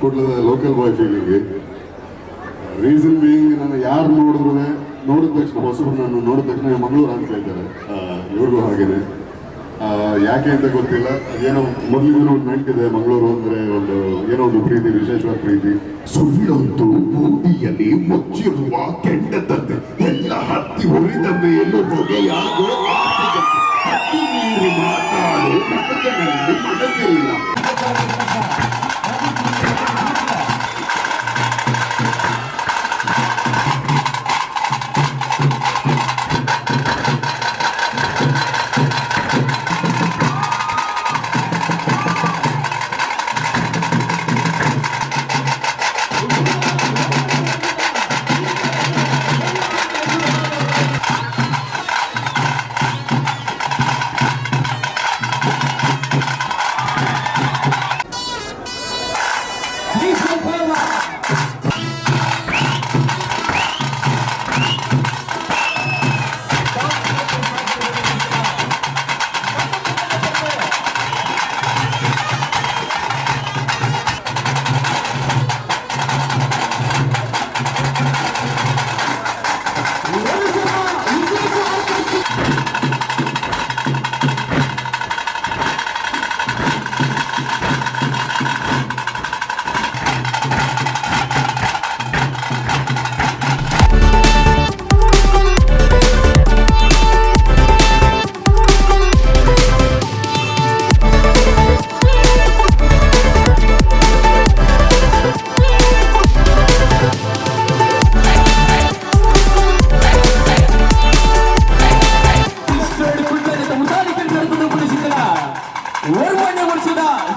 ಕೂಡಲೇ ಲೋಕಲ್ ಬಾಯ್ feeling. Reason being, ನಾನು ಯಾರು ನೋಡಿದ್ರು ನೋಡಿದ ತಕ್ಷಣ ಹೊಸಬ್ರು ನಾನು ನೋಡಿದ ತಕ್ಷಣ ಮಂಗಳೂರು ಅಂತ ಹೇಳ್ತಾರೆ. ಇವ್ರಿಗೂ ಹಾಗೇನೆ. ಯಾಕೆ ಅಂತ ಗೊತ್ತಿಲ್ಲ, ಏನೋ ಮೊದಲಿಂದ ಒಂದು ನೆಂಟಿದೆ ಮಂಗಳೂರು ಅಂದರೆ ಏನೋ ಒಂದು ಪ್ರೀತಿ, ವಿಶೇಷವಾದ ಪ್ರೀತಿ. ಸುಳ್ಳೊಂದು ಬೂದಿಯಲ್ಲಿ ಮುಚ್ಚಿರುವ ಕೆಂಡದಂತೆ ಎಲ್ಲ ಹತ್ತಿ ಉರಿದ ಮೇಲೂ ಹೊಗೆಯಾಗೋ ಹತ್ತಿ ನೀರು ಮಾತಾಡು ನನಗನಲ್ಲಿ ಮನಸ್ಸಿಲ್ಲ.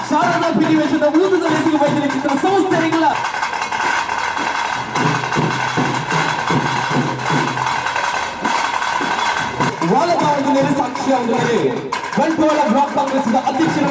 ಶಾರದಾ ಅಧಿವೇಶನದ ಊದುದಲ್ಲಿ ಸಿಗಬಯಸಿದ ಚಿತ್ರ ಸಂಸ್ಥೆಗಳ ವಾಲದ ಒಂದು ನೆಲೆ ಸಾಕ್ಷ್ಯ ಬಂಟ್ವಾಳ ಬ್ಲಾಕ್ ಕಾಂಗ್ರೆಸ್ನ ಅಧ್ಯಕ್ಷರ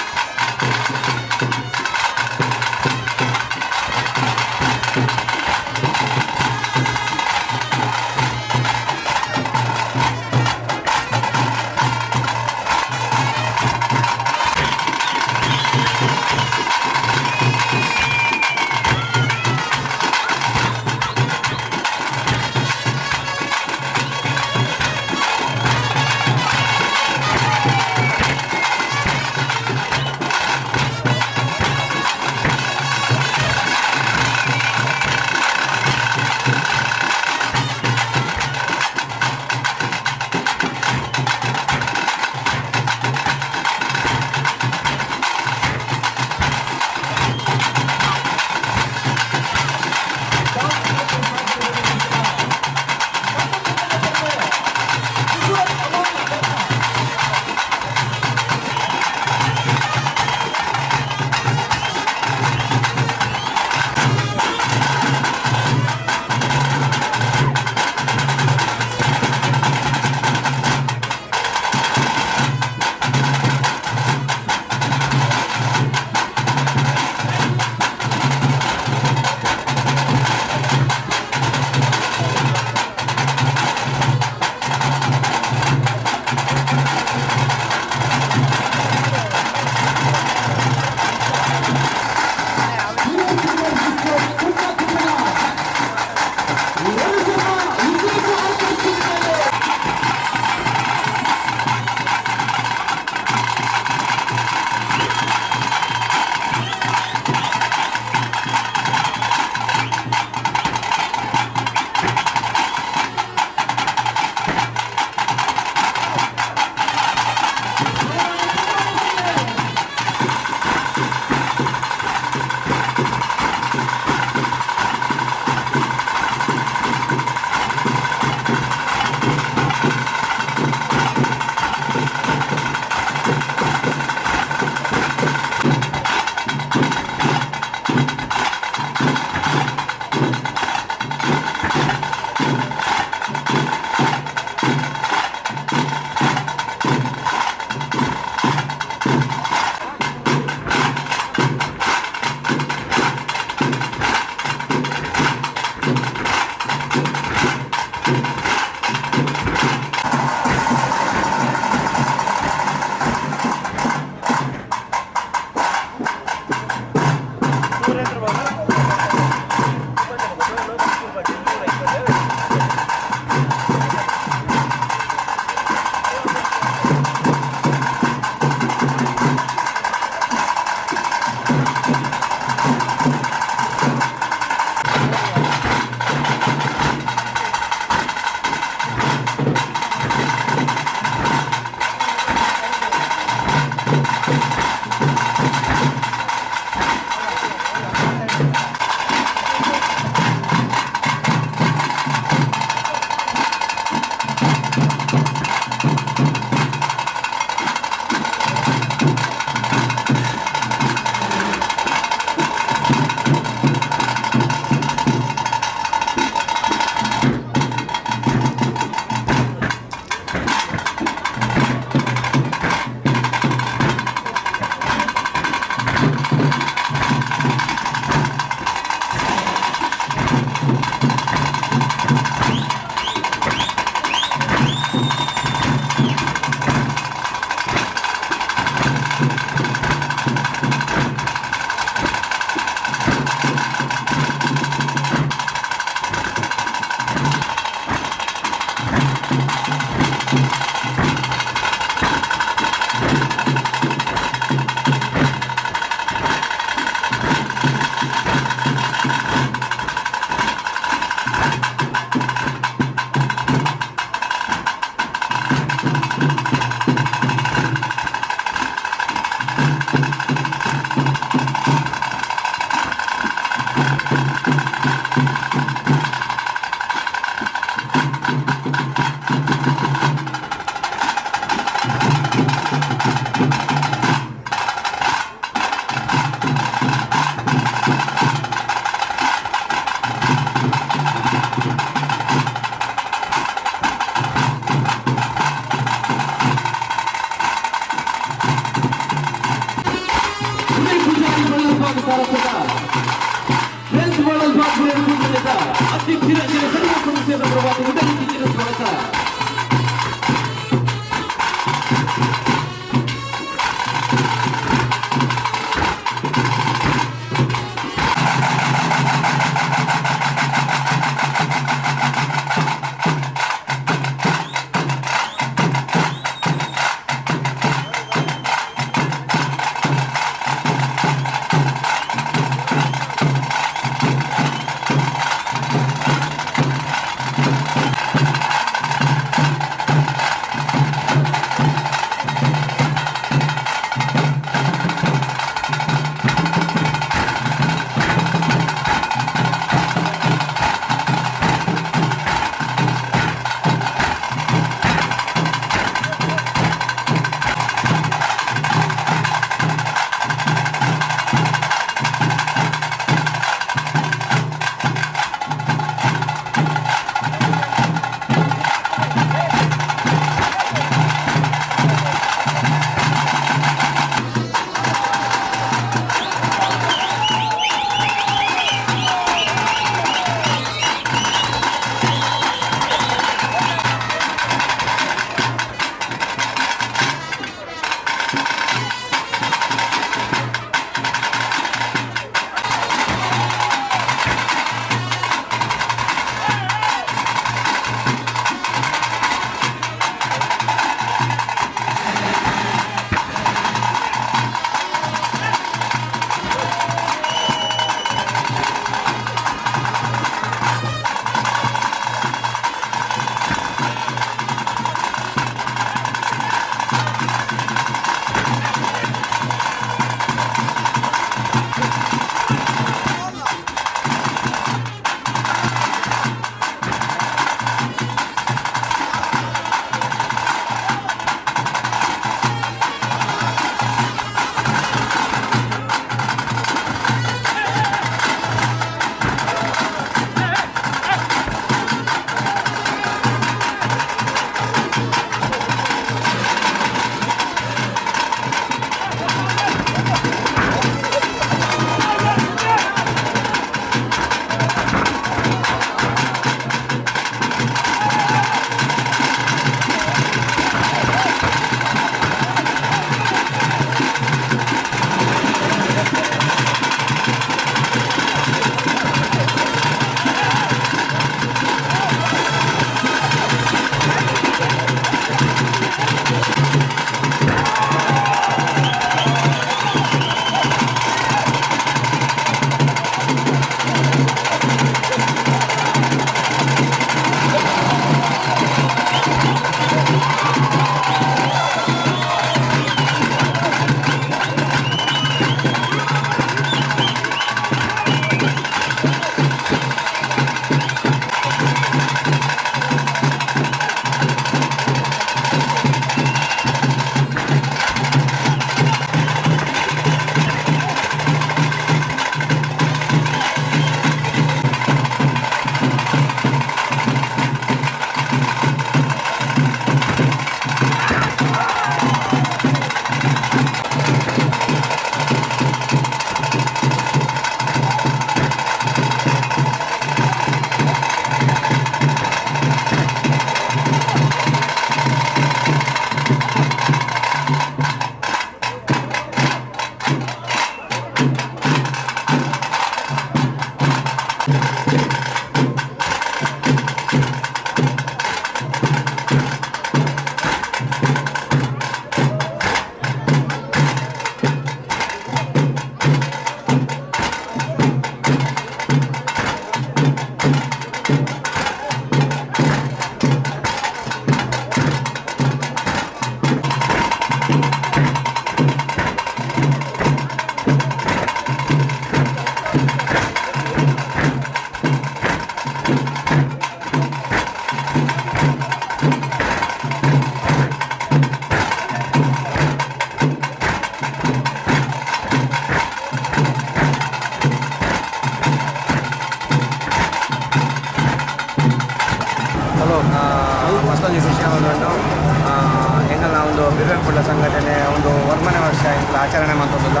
ಬಿರುವೆರ್ ಸಂಘಟನೆ ಒಂದು ವರ್ಮನೆ ವರ್ಷ ಇಂಕಲು ಆಚರಣೆ ಮಾಡ್ತದಲ್ಲ.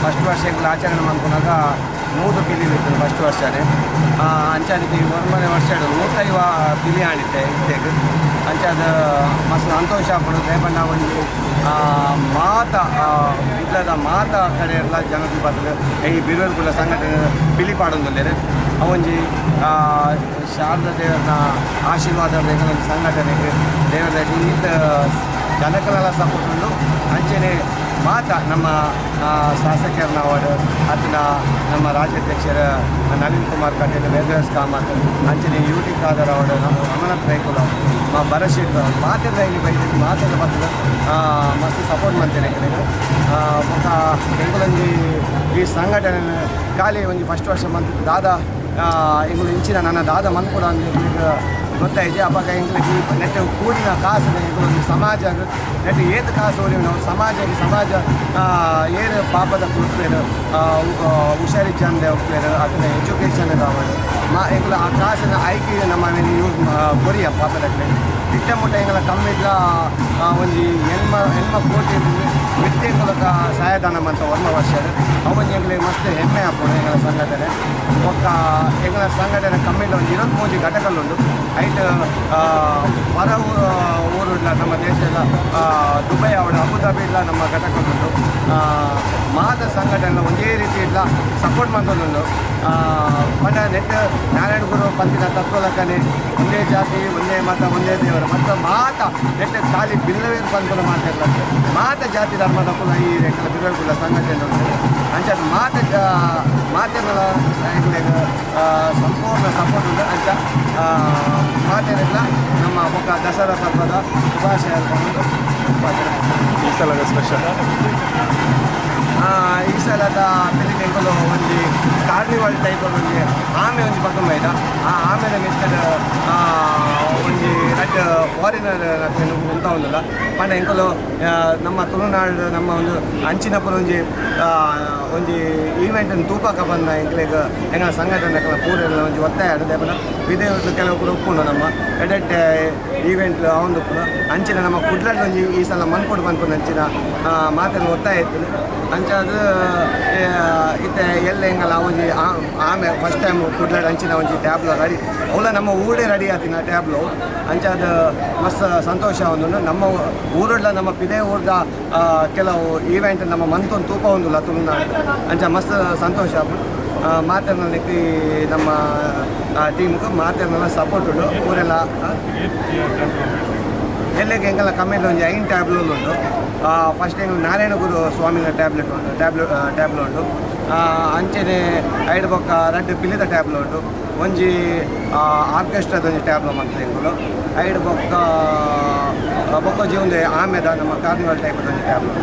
ಫಸ್ಟ್ ವರ್ಷ ಇಂಕಲು ಆಚರಣೆ ಮಾಡ್ಕೊಂಡಾಗ 100 ಪಿಲಿ ಇತ್ತು ಫಸ್ಟ್ ವರ್ಷನೇ. ಅಂಚಾದಿಗೆ ವರ್ಮನೆ ವರ್ಷ 150 ಪಿಲಿ ಆಡಿತ್ತೆ ಇತ್ತೇಗೆ. ಅಂಚಾದ ಮಸ್ತ್ ಸಂತೋಷ ಆಗ್ಬೋದು. ರೇಪಣ್ಣ ಒಂದು ಮಾತ ಇಲ್ಲದ ಮಾತ ಕಡೆ ಎಲ್ಲ ಜನಕ್ಕೆ ಬರ್ತದೆ ಈ ಬಿರುವೆರ್ ಸಂಘಟನೆ ಪಿಲಿ ಪಾಡೊಂದುಲ್ಲೇರು ಅವೊಂಜಿ ಶಾರದಾ ದೇವರನ್ನ ಆಶೀರ್ವಾದ ಬೇಕಂತ ಸಂಘಟನೆಗೆ ದೇವರ ಇಂಥ ಜನಕ್ಕೆಲ್ಲ ಸಪೋರ್ಟ್ ಉಂಟು. ಅಂಚೆನೆ ಮಾತ ನಮ್ಮ ಶಾಸಕರನ್ನ ಅವರು ಅದನ್ನ ನಮ್ಮ ರಾಜ್ಯಾಧ್ಯಕ್ಷರ ನಳಿನ್ ಕುಮಾರ್ ಕಟೀಲ್ ವೇದವ್ಯಾಸ್ ಕಾಮತ್ ಅಂಚನೆ ಯುಟಿ ಖಾದರ್ ಅವರು ಅಮರನಾಥ್ ರೈಕುಲ ಭರಶೀಟ್ ಮಾತೆಲ್ಲ ಇಲ್ಲಿ ಬೈದಿದ್ದು ಮಾತೆಲ್ಲ ಬರ್ತದೆ ಮಸ್ತ್ ಸಪೋರ್ಟ್ ಮಾಡ್ತೇನೆ ఒక ಎಂಗುಲಂಜಿ ಈ ಸಂಘಟನೆ ಖಾಲಿ ಒಂದು ಫಸ್ಟ್ ವರ್ಷ ಮಂತ್ ದಾದ ಎಂಗುಲು ಇಂಚಿನ ನನ್ನ ದಾದ ಮನ್ಪುರ ಅಂತ ಗೊತ್ತಾಯ್ತು. ಅವಾಗ ಎಂಗ್ಲಿಗೆ ನೆಟ್ಟು ಕೂಡಿನ ಕಾಸಿನ ಎಂಗುಲೊಂದು ಸಮಾಜ ನೆಟ್ಟು ಏದು ಕಾಸು ಹೋಗಿ ನಾವು ಸಮಾಜ ಏನು ಪಾಪದ ಕೊಡ್ತೇವೆ ಹುಷಾರಿಜ್ಜಂದೆ ಹೋಗ್ತೇವೆ ಅದನ್ನ ಎಜುಕೇಷನ್ ಕಾవాలి ಎಂಗ್ಲ ಆ ಕಾಸಿನ ಐಕಿ ನಮ್ಮ ಯೂಸ್ ಕೊರಿಯ ಪಾಪದಕ್ಕೆ ಇಟ್ಟ ಮುಟ್ಟ ಎಂಗಲ ಕಮ್ಮಿಡ್ಲ ಒಂದು ಹೆಣ್ಮ ಕೋಟಿ ವ್ಯಕ್ತಿಗಳ ಸಹಾಯದಾನ ಅಂತ ಒಂದು ವರ್ಷ ಅವನಿಗೆ ಎಂಗ್ಲಿಗೆ ಮಸ್ತ್ ಹೆಮ್ಮೆ ಹಾಕೋಣ ಎಂಗಲ ಸಂಘಟನೆ ಒಕ್ಕ ಎಂಗಲ ಸಂಘಟನೆ ಕಮ್ಮಿಡ್ಲ ಒಂದು 23 ಘಟಕಗಳುಂಟು. ಐಟ್ ಹೊರ ಊರುಡ್ಲ ನಮ್ಮ ದೇಶದ ದುಬೈ ಅವಡ ಅಬುದಾಬಿಡ್ಲ ನಮ್ಮ ಘಟಕಗಳುಂಟು. ಮಾದ ಸಂಘಟನೆ ಒಂದೇ ರೀತಿ ಇಲ್ಲ ಸಪೋರ್ಟ್ ಮಾಡೋದುಂಟು. ಪಂಡ ನೆಟ್ ನಾರಾಯಣ ಗುರು ಪಂಥಿನ ತತ್ವಲಕ್ಕನೆ ಒಂದೇ ಜಾತಿ ಒಂದೇ ಮತ ಒಂದೇ ದೇವರು ಮತ್ತು ಮಾತ ನೆಟ್ ಖಾಲಿ ಬಿಲ್ಲವೇರು ಪಂಥನ ಮಾತಾಡ್ಲಂತೆ ಮಾತ ಜಾತಿ ಧರ್ಮದ ಕುಲ ಈ ರೆಕ್ಕಲ ಬಿರುವೆರ್ ಸಂಘಟನೆ ಉಂಟು. ಅಂಚ ಮಾಧ್ಯಮಗಳ ಸಂಪೂರ್ಣ ಸಪೋರ್ಟ್ ಉಂಟು. ಅಂಚ ಮಾತೆಲ್ಲ ನಮ್ಮ ಒಕ್ಕ ದಸರಾ ಪರ್ವದ ಶುಭಾಶಯ ಈ ಸಲದ ಸ್ಪೆಷಲ್ ಈ ಸಲದ ಬೆಳಿಗ್ಗೆಗಳು ಒಂದು ಕಾರ್ನಿವಲ್ ಟೈಪ್ ಒಂದು ಆಮೆ ಒಂದು ಪಕ್ಕ ಇದ್ದ ಆ ಆಮೆನ ಮೆತ್ತದ ಒಂದು ರೆಡ್ ಫಾರಿನರ್ ಅಂತ ಒಂದಲ್ಲ ಪಂಡ ಎಂಕಲು ನಮ್ಮ ತುಳುನಾಡು ನಮ್ಮ ಒಂದು ಅಂಚಿನಪುರ ಒಂದು ಈವೆಂಟನ್ನು ತೂಪಕ ಬಂದ ಎಂಕ್ಲೆಗ್ ಎಂಗಳ ಸಂಘಟನೆ ಪೂರೆಲ್ಲ ಒಂದು ಒತ್ತಾಯ ಆಡದೆ ಪಂಡ ವಿದೇಶದ ಕೆಲವು ಕೂಡ ಒಪ್ಪುಂಡು ನಮ್ಮ ಎಡೆಟ್ ಈವೆಂಟ್ ಅವನು ಕೂಡ ಅಂಚಿನ ನಮ್ಮ ಕುಡ್ಲಲ್ಲಿ ಒಂದು ಈ ಸಲ ಮನ್ಕೊಡು ಬಂದ್ಕೊಂಡು ಅಂಚಿನ ಮಾತನ್ನು ಒತ್ತಾಯ ಇತ್ತು. ಅಂಚಾದ ಇತ್ತೆ ಎಲ್ಲ ಹೆಂಗಲ್ಲ ಒಂದು ಆಮೆ ಫಸ್ಟ್ ಟೈಮ್ ಕುಡ್ಲಾಡ್ ಅಂಚಿನ ಒಂದು ಟ್ಯಾಬ್ಲೋ ರೆಡಿ ಅವಳ ನಮ್ಮ ಊರೇ ರೆಡಿ ಆತಿನ ಟ್ಯಾಬ್ಲೋ ಅಂಚಾದ ಮಸ್ತ್ ಸಂತೋಷ ಒಂದು ನಮ್ಮ ಊರಲ್ಲ ನಮ್ಮ ಪಿದೇ ಊರ್ದ ಕೆಲವು ಈವೆಂಟ್ ನಮ್ಮ ಮಂತೊಂದು ತೂಪ ಒಂದಿಲ್ಲ ತುಳುನಾಡು ಅಂಚ ಮಸ್ತ್ ಸಂತೋಷ ಮಾತೇನಕ್ಕೆ ನಮ್ಮ ಟೀಮ್ಗೆ ಮಾತೇನೆಲ್ಲ ಸಪೋರ್ಟ್ ಉಂಟು ಊರೆಲ್ಲ ಎಲ್ಲಕ್ಕೆ ಹೆಂಗೆಲ್ಲ ಕಮ್ಮಿಯಲ್ಲಿ ಒಂದು 5 ಟ್ಯಾಬ್ಲೋ ಉಂಟು. ಫಸ್ಟ್ ಹೆಂಗೆ ನಾರಾಯಣ ಗುರು ಸ್ವಾಮಿನ ಟ್ಯಾಬ್ಲೋ ಉಂಟು. ಅಂಚೆನೆ ಐದು ಬೊಕ್ಕ 2 ಪಿಲಿದ ಟ್ಯಾಬ್ಲೋ ಉಂಟು. ಒಂಜಿ ಆರ್ಕೆಸ್ಟ್ರಾದ ಒಂದು ಟ್ಯಾಬ್ಲೋ ಮಾಡ್ತದೆ ಹೆಂಗಲು ಐದು ಬೊಕ್ಕ ಒಂದು ಆಮೆದ ನಮ್ಮ ಕಾರ್ನಿವಲ್ ಟೈಪದ ಒಂದು ಟ್ಯಾಬ್ಲೋ.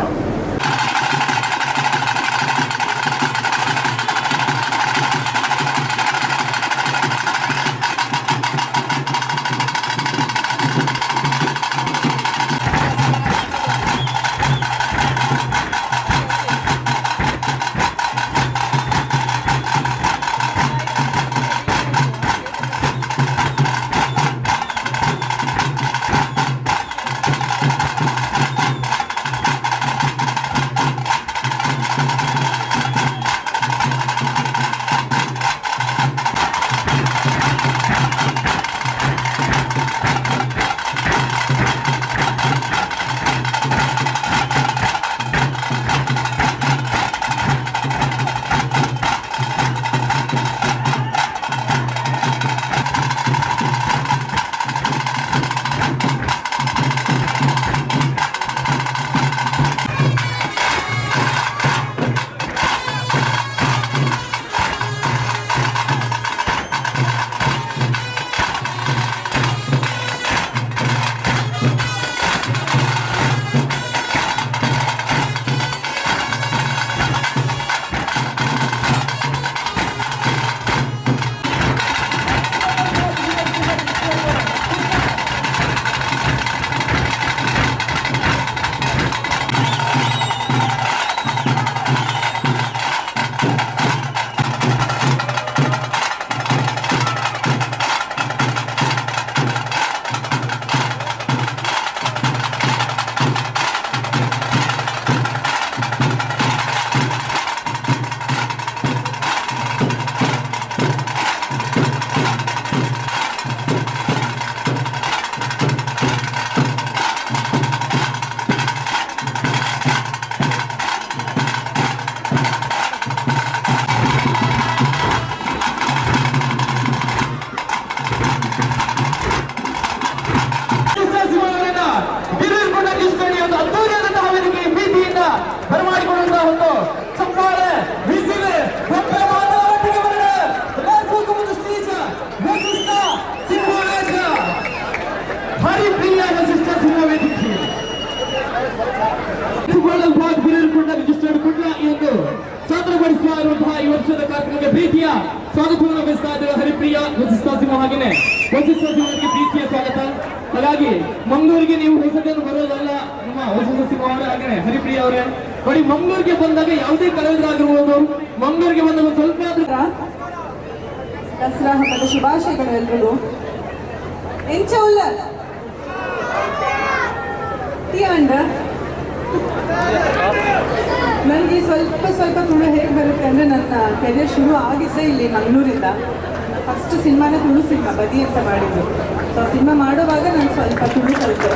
ವರ್ಷದ ಕಾರ್ಯಕ್ರಮಕ್ಕೆ ಪ್ರೀತಿಯ ಸ್ವಾಗತವನ್ನು ಬಯಸ್ತಾ ಇದ್ದೇವೆ. ಹರಿಪ್ರಿಯ ವಸಿಷ್ಠ ಸಿಂಹ ಹಾಗೆಯೇ ವಸಿಷ್ಠ ಸಿಂಹಕ್ಕೆ ಪ್ರೀತಿಯ ಸ್ವಾಗತ. ಹಾಗಾಗಿ ಮಂಗಳೂರಿಗೆ ನೀವು ಹೊಸದೇನು ಬರೋದಲ್ಲ, ನಮ್ಮ ವಸಿಷ್ಠ ಸಿಂಹ ಅವರೇ ಹಾಗೆಯೇ ಹರಿಪ್ರಿಯ ಅವರೇ ನೋಡಿ, ಮಂಗಳೂರಿಗೆ ಬಂದಾಗ ಯಾವುದೇ ಕಲಾವಿದರಾಗಿರ್ಬೋದು, ಮಂಗಳೂರಿಗೆ ಬಂದಾಗ ಸ್ವಲ್ಪ ದಸರಾ ಹಬ್ಬದ ಶುಭಾಶಯಗಳು ಎಲ್ರಿಗೂ. ಎಂಚೌಲ್ಲ ನನಗೆ ಸ್ವಲ್ಪ ತುಳು ಹೇಗೆ ಬರುತ್ತೆ ಅಂದರೆ, ನನ್ನ ಕೆರಿಯರ್ ಶುರು ಆಗಿದ್ದೇ ಇಲ್ಲಿ ಮಂಗಳೂರಿಂದ. ಫಸ್ಟ್ ಸಿನಿಮಾನ ತುಳು ಸಿನಿಮಾ ಬದಿ ಅಂತ ಮಾಡಿದ್ದು. ಸೊ ಸಿನಿಮಾ ಮಾಡುವಾಗ ನಾನು ಸ್ವಲ್ಪ ತುಳು ಕಲಿತೆ.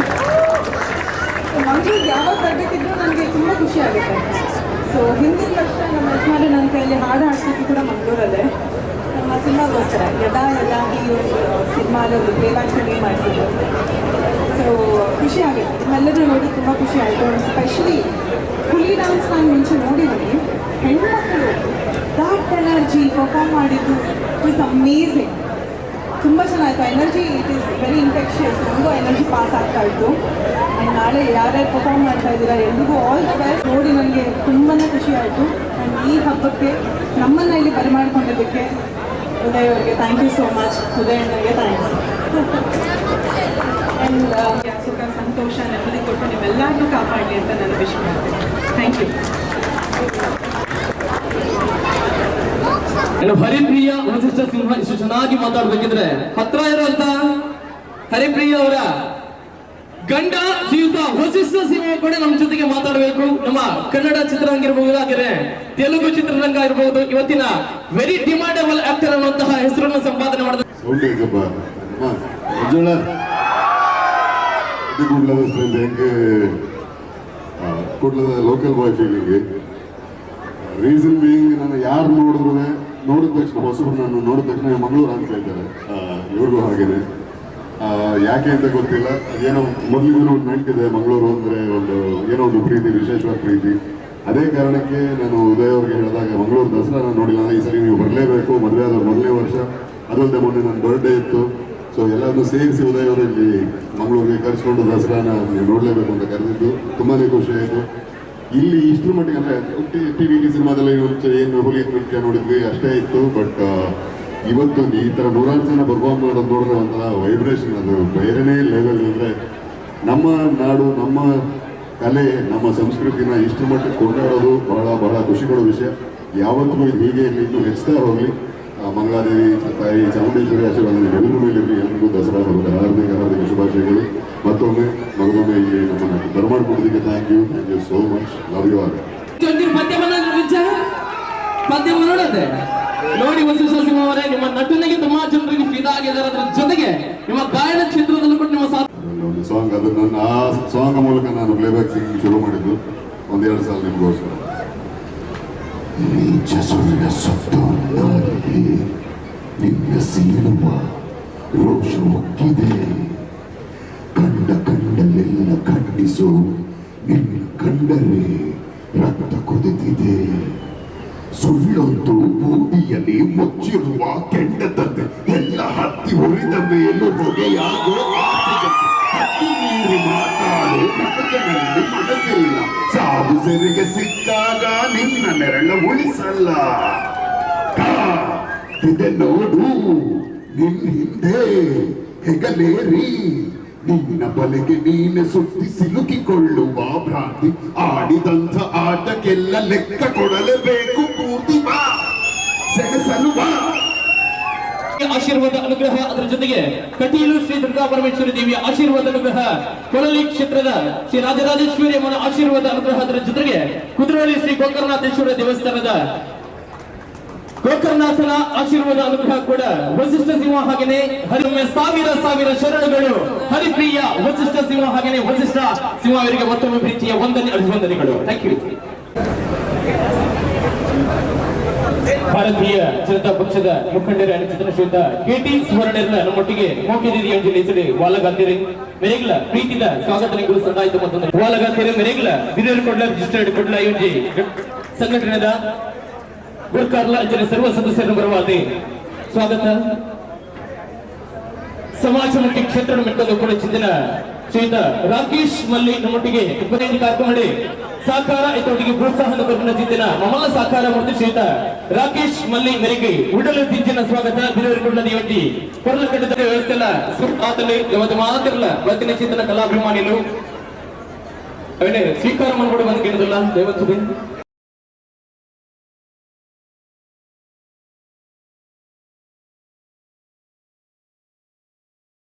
ಮಂಗಳೂರಿಗೆ ಯಾವಾಗ ಬರಬೇಕಿದ್ರು ನನಗೆ ತುಂಬ ಖುಷಿ ಆಗುತ್ತೆ. ಸೊ ಹಿಂದಿನ ವರ್ಷ ನಮ್ಮ ಯಜಮಾನ ನನ್ನ ಕೈಯಲ್ಲಿ ಹಾಡು ಹಾಡ್ತಿದ್ದು ಕೂಡ ಮಂಗಳೂರಲ್ಲೇ ನಮ್ಮ ಸಿನಿಮಾಗೋಸ್ಕರ ಯದಾ ಈ ಒಂದು ಸಿನಿಮಾದ ಒಂದು ಪ್ಲೇಬ್ಯಾಕ್ ಸಿಂಗಿಂಗ್ ಮಾಡಿಸಿದ್ದು. ಸೊ ಖುಷಿ ಆಗುತ್ತೆ, ನಿಮ್ಮೆಲ್ಲರೂ ನೋಡಿ ತುಂಬ ಖುಷಿ ಆಯಿತು. ಸ್ಪೆಷಲಿ ಹುಲಿ ಡ್ಯಾನ್ಸ್ ನಾನು ಮುಂಚೆ ನೋಡಿದ್ದೀನಿ, ಹೆಣ್ಮಕ್ಕಳು ದಾಟ್ ಎನರ್ಜಿ ಪರ್ಫಾರ್ಮ್ ಮಾಡಿದ್ದು ಇಟ್ ಇಸ್ ಅಮೇಝಿಂಗ್. ತುಂಬ ಚೆನ್ನಾಯಿತು energy, it is very infectious. ನಮಗೂ ಎನರ್ಜಿ ಪಾಸ್ ಆಗ್ತಾ ಇತ್ತು. ಆ್ಯಂಡ್ ನಾಳೆ ಯಾರ್ಯಾರು ಪರ್ಫಾರ್ಮ್ ಮಾಡ್ತಾ ಇದ್ದೀರಾ ಎಲ್ರಿಗೂ ಆಲ್ ದ ಬೆಸ್ಟ್. ನೋಡಿ ನನಗೆ ತುಂಬಾ ಖುಷಿ ಆಯಿತು. ಆ್ಯಂಡ್ ಈ ಹಬ್ಬಕ್ಕೆ ನಮ್ಮನ್ನು ಇಲ್ಲಿ ಬರಮಾಡ್ಕೊಂಡಿದ್ದಕ್ಕೆ ಉದಯ್ ಅವರಿಗೆ thank you so much. Uday ಅಣ್ಣಗೆ ಥ್ಯಾಂಕ್ಸ್. ಆ್ಯಂಡ್ ಸುಖ ಸಂತೋಷ ನೆಮ್ಮದಿ ಕೊಟ್ಟು ನೀವೆಲ್ಲರನ್ನೂ ಕಾಪಾಡಲಿ ಅಂತ ನಾನು ವಿಶ್ ಮಾಡ್ತೀನಿ. Thank you. ಹರಿಪ್ರಿಯ ವಸಿಷ್ಠ ಸಿಂಹ ಇಷ್ಟು ಚೆನ್ನಾಗಿ ಮಾತಾಡ್ಬೇಕಿದ್ರೆ ಹತ್ರ ಇರುವಂತ ಹರಿಪ್ರಿಯ ಅವರ ಗಂಡ ಜೀವಿತ ವಸಿಷ್ಠ ಸಿಂಹ ಕೂಡ ನಮ್ಮ ಜೊತೆಗೆ ಮಾತಾಡಬೇಕು. ನಮ್ಮ ಕನ್ನಡ ಚಿತ್ರರಂಗ ಇರಬಹುದು, ಹಾಗೆ ತೆಲುಗು ಚಿತ್ರರಂಗ ಇರಬಹುದು, ಇವತ್ತಿನ ವೆರಿ ಡಿಮಾಂಡಬಲ್ ಆಕ್ಟರ್ ಅನ್ನುವಂತಹ ಹೆಸರನ್ನು ಸಂಪಾದನೆ ಮಾಡಿದ ಕೂಡ್ಲದ ಲೋಕಲ್ ಬಾಯ್ ಫೀಲಿಂಗ್. ರೀಸನ್ ಬೀಯಿಂಗ್, ನಾನು ಯಾರು ನೋಡಿದ್ರು ನೋಡಿದ ತಕ್ಷಣ ಹೊಸಬ್ರು ನಾನು ನೋಡಿದ ತಕ್ಷಣ ಮಂಗಳೂರು ಅಂತ ಹೇಳ್ತಾರೆ. ಇವ್ರಿಗೂ ಹಾಗೇನೆ. ಯಾಕೆ ಅಂತ ಗೊತ್ತಿಲ್ಲ, ಏನೋ ಮೊದಲಿಂದ ಒಂದು ನೆನಪಿದೆ ಮಂಗಳೂರು ಅಂದರೆ ಏನೋ ಒಂದು ಪ್ರೀತಿ, ವಿಶೇಷವಾದ ಪ್ರೀತಿ. ಅದೇ ಕಾರಣಕ್ಕೆ ನಾನು ಉದಯ್ ಅವ್ರಿಗೆ ಹೇಳಿದಾಗ ಮಂಗಳೂರು ದಸರಾ ನಾನು ನೋಡಿಲ್ಲ, ಈ ಸರಿ ನೀವು ಬರಲೇಬೇಕು, ಮದುವೆ ಆದ ಮೊದಲನೇ ವರ್ಷ, ಅದಲ್ಲದೆ ಮೊನ್ನೆ ನನ್ನ ಬರ್ಡೇ ಇತ್ತು. ಸೊ ಎಲ್ಲರನ್ನೂ ಸೇರಿಸಿ ಉದಯ್ ಅವರು ಇಲ್ಲಿ ಮಂಗಳೂರಿಗೆ ಕರೆಸ್ಕೊಂಡು ದಸರಾನ ನೀವು ನೋಡಲೇಬೇಕು ಅಂತ ಕರೆದಿದ್ದು ತುಂಬಾ ಖುಷಿ ಆಯಿತು. ಇಲ್ಲಿ ಇಷ್ಟರ ಮಟ್ಟಿಗೆ ಅಂದರೆ ಟಿ ಸಿನಿಮಾದಲ್ಲಿ ಏನು ಹುಲಿ ನೃತ್ಯ ನೋಡಿದ್ವಿ ಅಷ್ಟೇ ಇತ್ತು. ಬಟ್ ಇವತ್ತು ಈ ಥರ 100 ಜನ ಪರ್ಫಾರ್ಮ್ ಮಾಡೋದು ನೋಡಿದ್ರೆ ಒಂಥರ ವೈಬ್ರೇಷನ್, ಅದು ಬೇರೆನೇ ಲೆವೆಲ್. ಅಂದರೆ ನಮ್ಮ ನಾಡು, ನಮ್ಮ ಕಲೆ, ನಮ್ಮ ಸಂಸ್ಕೃತಿನ ಇಷ್ಟರ ಮಟ್ಟಿಗೆ ಕೊಂಡಾಡೋದು ಬಹಳ ಖುಷಿ ಕೊಡೋ ವಿಷಯ. ಯಾವತ್ತೂ ಇದು ಹೀಗೆ ಇನ್ನೂ ಹೆಚ್ಚುತ್ತಾ ಹೋಗಲಿ. ಮಂಗಳಾದೇವಿ ತಾಯಿ ಚಾಮುಂಡೇಶ್ವರಿ ಆಶೀರ್ವಾದ ಎಲ್ಲರ ಮೇಲೆ ಇರಲಿ. ಎಲ್ರಿಗೂ ದಸರಾ ಹಬ್ಬದ ಹಾರ್ದಿಕ ಶುಭಾಶಯಗಳು. ಮತ್ತೊಮ್ಮೆ ಇಲ್ಲಿ ನಮ್ಮನ್ನು ಬರಮಾಡ್ಕೊಡೋದಕ್ಕೆ thank you so much. Love you all. ಪದ್ಯವನ್ನು ನೋಡೋದೆ ನೋಡಿ ವಸಿಷ್ಠ ಸಿಂಹ ಅವರೇ, ನಿಮ್ಮ ನಟನೆಗೆ ತುಂಬಾ ಜನರಿಗೆ ಫಿದಾ ಆಗಿದ್ದಾರೆ. ಅದರ ಜೊತೆಗೆ ನಿಮ್ಮ ಗಾಯನ ಕ್ಷೇತ್ರದಲ್ಲೂ ಕೂಡ ನಿಮ್ಮ ಒಂದು ಸಾಂಗ್, ಅದು ನನ್ನ ಆ ಸಾಂಗ್ ಮೂಲಕ ನಾನು ಪ್ಲೇಬ್ಯಾಕ್ ಸಿಂಗಿಂಗ್ ಶುರು ಮಾಡಿದ್ದು 1-2 ಸಾಲ ನಿಮಗೋಸ್ಕರ. ನೀಚ ಸುಳ್ಳ ಸತ್ತು ನಾಲಿಗೆ ನಿನ್ನ ಸೀಳುವ ರೋಷ ಒಕ್ಕಿದೆ. ಕಂಡಲ್ಲೆಲ್ಲ ಖಂಡಿಸು, ನಿನ್ನ ಕಂಡರೆ ರಕ್ತ ಕುದಿತಿದೆ. ಸುಳ್ಳೊಂದು ಬೂದಿಯಲ್ಲಿ ಮುಚ್ಚಿರುವ ಕೆಂಡದಂತೆ ಎಲ್ಲ ಹತ್ತಿ ಉರಿದ ಮೇಲೂ ಹೊಗೆಯಾಗೋ ಹತ್ತಿ ನೀರು ಮಾತಾಡು. ಮನದಲ್ಲಿ ಮನಸ್ಸಿಲ್ಲ, ಸಾವು ಸೆರೆಗೆ ಸಿಕ್ಕಾಗ ನಿನ್ನ ನೆರಳ ಉಳಿಸಲ್ಲ. ಇದೆ ನೋಡು ನಿನ್ನ ಹಿಂದೆ ಹೆಗಲೇರಿ, ನಿನ್ನ ಬಲೆಗೆ ನೀನೆ ಸುತ್ತಿ ಸಿಲುಕಿಕೊಳ್ಳುವ ಭ್ರಾಂತಿ. ಆಡಿದಂಥ ಆಟಕ್ಕೆಲ್ಲ ಲೆಕ್ಕ ಕೊಡಲೇಬೇಕು. ಪೂರ್ತಿ ಬಾ, ಸೆಣಸಲು ಬಾ. ಆಶೀರ್ವಾದ ಅನುಗ್ರಹ, ಅದರ ಜೊತೆಗೆ ಕಟೀಲು ಶ್ರೀ ದುರ್ಗಾ ಪರಮೇಶ್ವರಿ ದೇವಿಯ ಆಶೀರ್ವಾದ ಅನುಗ್ರಹ, ಕೊಳಲಿ ಕ್ಷೇತ್ರದ ಶ್ರೀ ರಾಜರಾಜೇಶ್ವರಿ ಅಮ್ಮನ ಆಶೀರ್ವಾದ ಅನುಗ್ರಹ, ಅದರ ಜೊತೆಗೆ ಕುದುರೆಹಳ್ಳಿ ಶ್ರೀ ಗೋಕರ್ಣನಾಥೇಶ್ವರ ದೇವಸ್ಥಾನದ ಗೋಕರ್ಣನಾಥನ ಆಶೀರ್ವಾದ ಅನುಗ್ರಹ ಕೂಡ ವಸಿಷ್ಠ ಸಿಂಹ ಹಾಗೆಯೇ ಹರಿಯೊಮ್ಮೆ ಸಾವಿರ ಶರಣಗಳು ಹರಿಪ್ರಿಯ ವಸಿಷ್ಠ ಸಿಂಹ ಹಾಗೆಯೇ ವಸಿಷ್ಠ ಸಿಂಹ ಅವರಿಗೆ ಮತ್ತೊಮ್ಮೆ ಪ್ರೀತಿಯ ಅಭಿವಂದನೆಗಳು. Thank you. ಭಾರತೀಯ ಜನತಾ ಪಕ್ಷದ ಮುಖಂಡರ ಚಿತ್ರ ಶ್ರೀಯುತ KT ಸುವರ್ಣರನ್ನ ನಮ್ಮೊಟ್ಟಿಗೆ ಮೋಕೆದಿರಿ ಅಂಜಲಿ ಹೆಸರು ವಾಲಗಾತಿರಿ ಮೆರೆಗ್ಲ ಪ್ರೀತಿದ ಸ್ವಾಗತನಿಗೂ ಸಂದಾಯಿತ ಮತ್ತೊಂದು ವಾಲಗಾತಿರಿ ಮೆರೆಗ್ಲ ಬಿರೂರ್ ಕೊಡ್ಲ ರಿಜಿಸ್ಟರ್ಡ್ ಕೊಡ್ಲ ಯೋಜಿ ಸಂಘಟನೆದ ಗುರ್ಕಾರ್ಲ ಅಂಜಲಿ ಸರ್ವ ಸದಸ್ಯರನ್ನು ಬರವಾದಿ ಸ್ವಾಗತ. ಸಮಾಜಮುಖಿ ಕ್ಷೇತ್ರ ಮೆಟ್ಟಲು ಕೂಡ ಚಿಂತನ ಶ್ರೀಯುತ ರಾಕೇಶ್ ಮಲ್ಲಿ ನಮ್ಮೊಟ್ಟಿಗೆ ಉಪನಯನ ಕಾರ್ಯಕ್ರಮ ಸಾಕಾರ ಇದರೊಟ್ಟಿಗೆ ಪ್ರೋತ್ಸಾಹದ ಕರ್ಪಿನ ಚಿಂತನ ಮಮಲ ಸಾಕಾರ ಮತ್ತು ಶ್ರೀಯುತ ರಾಕೇಶ್ ಮಲ್ಲಿ ಮೇರೆಗೆ ಉಡಲು ದಿಂಚಿನ ಸ್ವಾಗತ ಬಿರುವರಿಕೊಳ್ಳದ ಇವತ್ತಿ ಕೊರಲ ಕಟ್ಟದ ವ್ಯವಸ್ಥೆಲ್ಲ ಆತಲೆ ಇವತ್ತು ಮಾತಿರಲ್ಲ ಇವತ್ತಿನ ಚಿಂತನ ಕಲಾಭಿಮಾನಿಗಳು ಅವನೇ ಸ್ವೀಕಾರ ಮಾಡ್ಕೊಂಡು ಬಂದು ಕೇಳಿದಲ್ಲ ದಯವತ್ತು